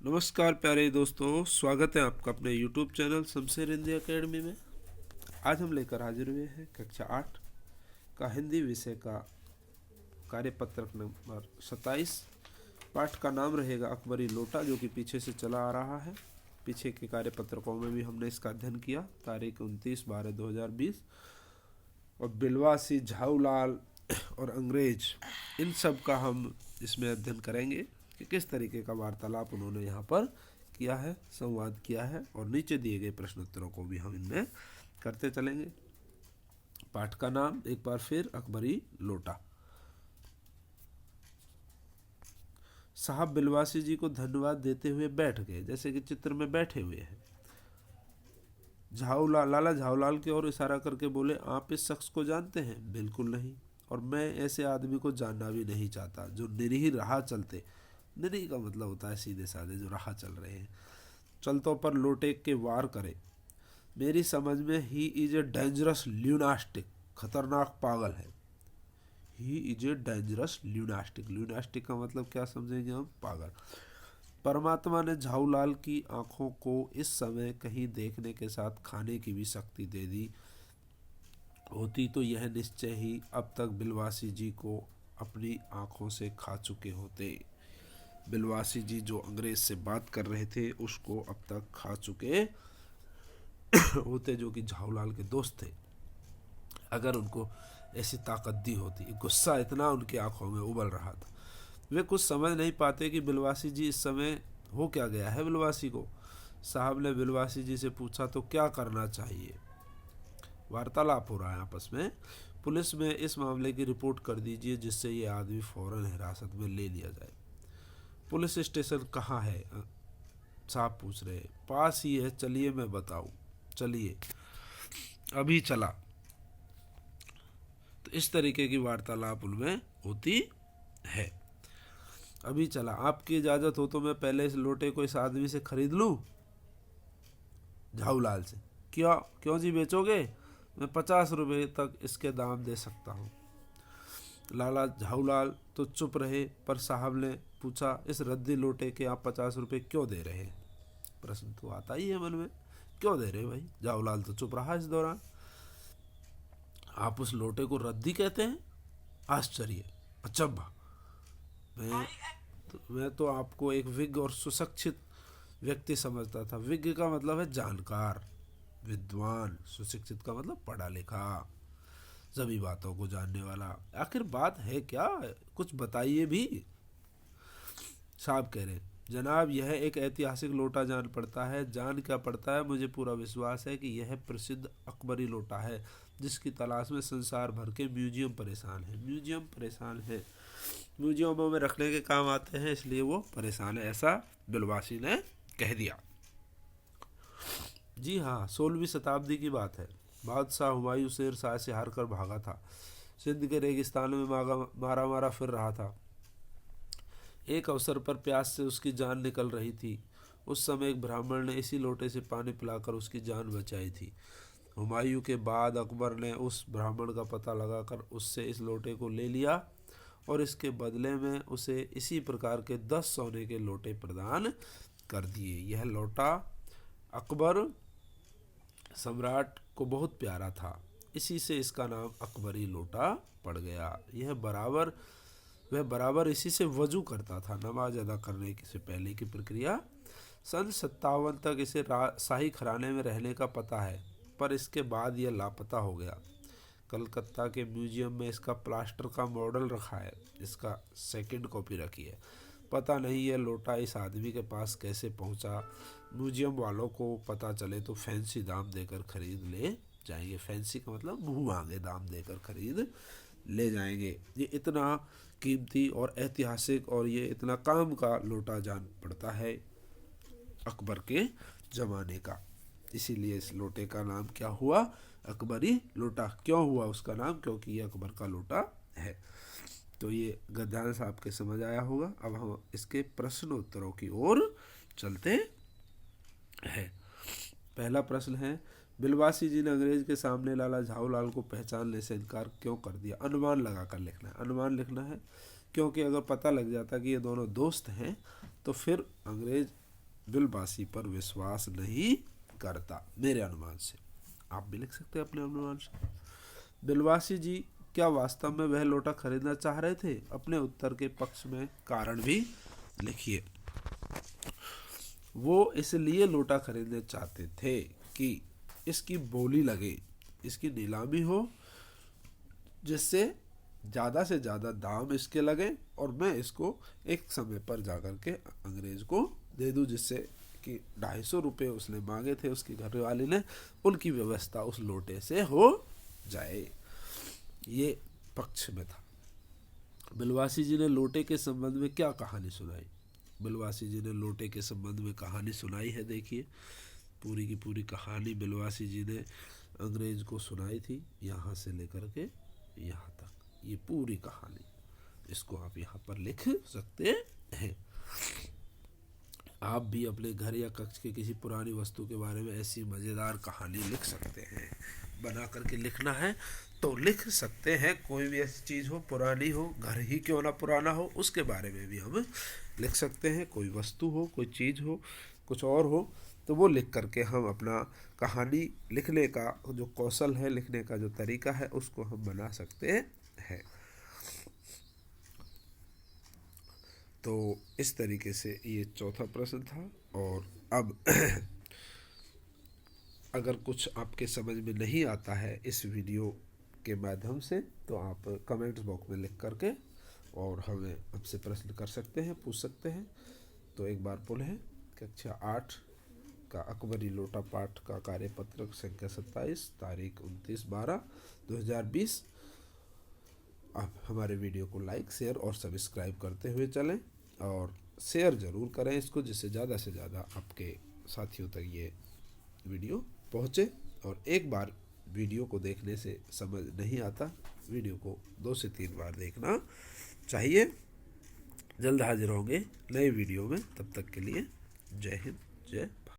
नमस्कार प्यारे दोस्तों, स्वागत है आपका अपने YouTube channel Shamsher Hindi academy में। आज हम लेकर हाजिर हुए हैं कक्षा 8 का हिंदी विषय का कार्यपत्रक नंबर 27। पाठ का नाम रहेगा अकबरी लोटा, जो कि पीछे से चला आ रहा है। पीछे के कार्यपत्रकों में भी हमने इसका अध्ययन किया। तारीख 29/12/2020 और बिलवासी, झाऊलाल और अंग्रेज, इन सब का हम इसमें अध्ययन करेंगे कि किस तरीके का वार्तालाप उन्होंने यहाँ पर किया है, संवाद किया है, और नीचे दिए गए प्रश्नोत्तरों को भी हम इनमें करते चलेंगे। पाठ का नाम एक बार फिर अकबरी लोटा। साहब बिलवासी जी को धन्यवाद देते हुए बैठ गए, जैसे कि चित्र में बैठे हुए हैं। लाला झाऊलाल की ओर इशारा करके बोले, आप इस शख्स को जानते हैं? बिल्कुल नहीं, और मैं ऐसे आदमी को जानना भी नहीं चाहता जो निरीह राह चलते। निरीह का मतलब होता है सीधे साधे, जो राह चल रहे हैं, चलतों पर लोटे के वार करे। मेरी समझ में ही इज ए डेंजरस ल्यूनास्टिक, खतरनाक पागल है। ही इज ए डेंजरस ल्यूनास्टिक, ल्यूनास्टिक का मतलब क्या समझेंगे हम? पागल। परमात्मा ने झाऊलाल की आंखों को इस समय कहीं देखने के साथ खाने की भी शक्ति दे दी होती तो यह निश्चय ही अब तक बिलवासी जी को अपनी आंखों से खा चुके होते। बिलवासी जी जो अंग्रेज से बात कर रहे थे उसको अब तक खा चुके होते, जो कि झाऊलाल के दोस्त थे। अगर उनको ऐसी ताकत दी होती। गुस्सा इतना उनकी आंखों में उबल रहा था, वे कुछ समझ नहीं पाते कि बिलवासी जी इस समय हो क्या गया है बिलवासी को। साहब ने बिलवासी जी से पूछा, तो क्या करना चाहिए? वार्तालाप हो रहा है आपस में। पुलिस में इस मामले की रिपोर्ट कर दीजिए, जिससे ये आदमी फौरन हिरासत में ले लिया जाए। पुलिस स्टेशन कहाँ है? साहब पूछ रहे। पास ही है, चलिए मैं बताऊं। चलिए, अभी चला। तो इस तरीके की वार्तालाप उनमें होती है। अभी चला। आपकी इजाज़त हो तो मैं पहले इस लोटे को इस आदमी से खरीद लूं? झाऊलाल से। क्यों? क्यों जी, बेचोगे? मैं 50 रुपये तक इसके दाम दे सकता हूँ। लाला झाऊलाल तो चुप रहे, पर साहब ने पूछा, इस रद्दी लोटे के आप 50 रुपये क्यों दे रहे हैं? प्रश्न तो आता ही है मन में, क्यों दे रहे भाई? झाऊलाल तो चुप रहा इस दौरान। आप उस लोटे को रद्दी कहते हैं? आश्चर्य, अचंभा। मैं तो आपको एक विज्ञ और सुशिक्षित व्यक्ति समझता था। विज्ञ का मतलब है जानकार, विद्वान। सुशिक्षित का मतलब पढ़ा लिखा, सभी बातों को जानने वाला। आखिर बात है क्या? कुछ बताइए भी। साहब कह रहे, जनाब यह एक ऐतिहासिक लोटा जान पड़ता है। जान क्या पड़ता है, मुझे पूरा विश्वास है कि यह प्रसिद्ध अकबरी लोटा है, जिसकी तलाश में संसार भर के म्यूजियम परेशान है। म्यूजियम परेशान है, म्यूजियमों में रखने के काम आते हैं, इसलिए वो परेशान है, ऐसा बिलवासी ने कह दिया। जी हाँ, 16वीं शताब्दी की बात है। बादशाह हुमायूं शेर शाह से हार कर भागा था। सिंध के रेगिस्तान में मारा मारा फिर रहा था। एक अवसर पर प्यास से उसकी जान निकल रही थी। उस समय एक ब्राह्मण ने इसी लोटे से पानी पिलाकर उसकी जान बचाई थी। हुमायूं के बाद अकबर ने उस ब्राह्मण का पता लगाकर उससे इस लोटे को ले लिया और इसके बदले में उसे इसी प्रकार के 10 सोने के लोटे प्रदान कर दिए। यह लोटा अकबर सम्राट को बहुत प्यारा था, इसी से इसका नाम अकबरी लोटा पड़ गया। वह बराबर इसी से वजू करता था, नमाज अदा करने से पहले की प्रक्रिया। सन 57 तक इसे शाही घराने में रहने का पता है, पर इसके बाद यह लापता हो गया। कलकत्ता के म्यूजियम में इसका प्लास्टर का मॉडल रखा है, इसका सेकंड कॉपी रखी है। पता नहीं यह लोटा इस आदमी के पास कैसे पहुंचा। म्यूजियम वालों को पता चले तो फैंसी दाम देकर खरीद ले जाएंगे। फैंसी का मतलब मुँह मांगे दाम देकर खरीद ले जाएंगे। ये इतना कीमती और ऐतिहासिक और ये इतना काम का लोटा जान पड़ता है अकबर के ज़माने का। इसीलिए इस लोटे का नाम क्या हुआ? अकबरी लोटा। क्यों हुआ उसका नाम? क्योंकि ये अकबर का लोटा है। तो ये गद्दान साहब के समझ आया होगा। अब हम इसके प्रश्न उत्तरों की ओर चलते हैं। पहला प्रश्न है, बिलवासी जी ने अंग्रेज के सामने लाला झाऊलाल को पहचानने से इनकार क्यों कर दिया? अनुमान लगा कर लिखना है। अनुमान लिखना है क्योंकि अगर पता लग जाता कि ये दोनों दोस्त हैं तो फिर अंग्रेज बिलवासी पर विश्वास नहीं करता, मेरे अनुमान से। आप भी लिख सकते हैं अपने अनुमान से। बिलवासी जी क्या वास्तव में वह लोटा खरीदना चाह रहे थे? अपने उत्तर के पक्ष में कारण भी लिखिए। वो इसलिए लोटा खरीदना चाहते थे कि इसकी बोली लगे, इसकी नीलामी हो, जिससे ज़्यादा से ज़्यादा दाम इसके लगे और मैं इसको एक समय पर जाकर के अंग्रेज को दे दूं, जिससे कि 250 रुपये उसने मांगे थे उसकी घरवाली ने, उनकी व्यवस्था उस लोटे से हो जाए। ये पक्ष में था। बिलवासी जी ने लोटे के संबंध में क्या कहानी सुनाई? बिलवासी जी ने लोटे के संबंध में कहानी सुनाई है। देखिए, पूरी की पूरी कहानी बिलवासी जी ने अंग्रेज को सुनाई थी, यहाँ से लेकर के यहाँ तक, ये पूरी कहानी। इसको आप यहाँ पर लिख सकते हैं। आप भी अपने घर या कक्ष के किसी पुरानी वस्तु के बारे में ऐसी मज़ेदार कहानी लिख सकते हैं। बना करके लिखना है तो लिख सकते हैं। कोई भी ऐसी चीज़ हो, पुरानी हो, घर ही क्यों ना पुराना हो, उसके बारे में भी हम लिख सकते हैं। कोई वस्तु हो, कोई चीज़ हो, कुछ और हो, तो वो लिख करके हम अपना कहानी लिखने का जो कौशल है, लिखने का जो तरीका है, उसको हम बना सकते हैं। तो इस तरीके से ये चौथा प्रश्न था। और अब अगर कुछ आपके समझ में नहीं आता है इस वीडियो के माध्यम से, तो आप कमेंट्स बॉक्स में लिख करके और हमें हमसे प्रश्न कर सकते हैं, पूछ सकते हैं। तो एक बार पुनः कक्षा 8 का अकबरी लोटा पाठ का कार्यपत्र संख्या 27, तारीख 29/12/2020। आप हमारे वीडियो को लाइक, शेयर और सब्सक्राइब करते हुए चलें और शेयर ज़रूर करें इसको, जिससे ज़्यादा से ज़्यादा आपके साथियों तक ये वीडियो पहुँचे। और एक बार वीडियो को देखने से समझ नहीं आता, वीडियो को 2 से 3 बार देखना चाहिए। जल्द हाजिर होंगे नए वीडियो में, तब तक के लिए जय हिंद, जय